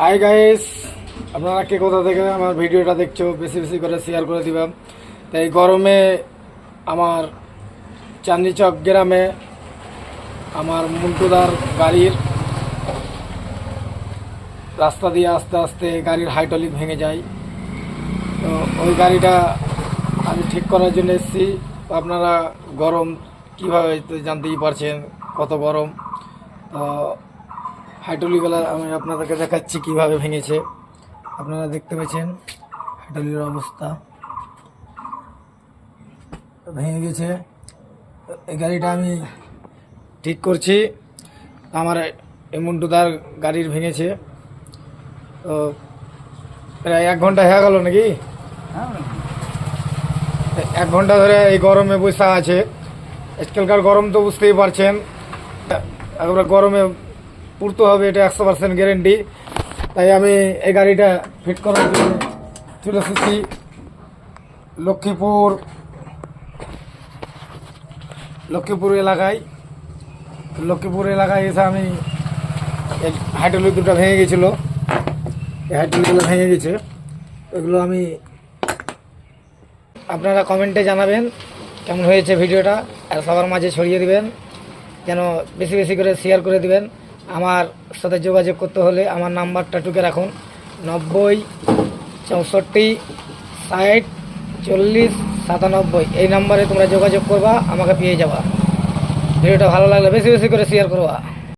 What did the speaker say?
Hi guys, আপনারা কে কোথা থেকে আমার ভিডিওটা দেখছো বেশি বেশি করে শেয়ার করে দিবেন। তাই গরমে আমার চাঁদনি চক গ্রামে আমার মুন্টুদার গাড়ির রাস্তা দিয়ে আস্তে আস্তে গাড়ির হাইড্রোলিক ভেঙে যায়। তো ওই গাড়িটা আমি ঠিক করার জন্য এসেছি। আপনারা গরম কীভাবে জানতেই পারছেন কত গরম। তো হাইড্রোলিকগুলো আমি আপনাদেরকে দেখাচ্ছি কিভাবে ভেঙেছে। আপনারা দেখতে পেয়েছেন হাইড্রোলিকের অবস্থা ভেঙে গেছে। এই গাড়িটা আমি ঠিক করছি। আমার এই মুন্টুদার গাড়ির ভেঙেছে। তো প্রায় 1 ঘন্টা হয়ে গেল নাকি? 1 ঘন্টা ধরে এই গরমে বসে আছে। আজকালকার গরম তো বুঝতেই পারছেন, একবার গরমে পুড়তে হবে, এটা 100% গ্যারেন্টি। তাই আমি এই গাড়িটা ফিট করার জন্য চলে এসেছি লক্ষ্মীপুর এলাকায়। লক্ষ্মীপুর এলাকায় এসে আমি হাইড্রোলিক দুটো ভেঙে গেছিলো, এই হাইড্রোলিকগুলো ভেঙে গেছে। এগুলো আমি আপনারা কমেন্টে জানাবেন কেমন হয়েছে ভিডিওটা, আর সবার মাঝে ছড়িয়ে দিবেন, যেন বেশি বেশি করে শেয়ার করে দিবেন। আমার সাথে যোগাযোগ করতে হলে আমার নাম্বারটা টুকে রাখুন, 90 64 60 40 97। এই নাম্বারে তোমরা যোগাযোগ করবা, আমাকে পেয়ে যাবা। ভিডিওটা ভালো লাগলে বেশি বেশি করে শেয়ার করবা।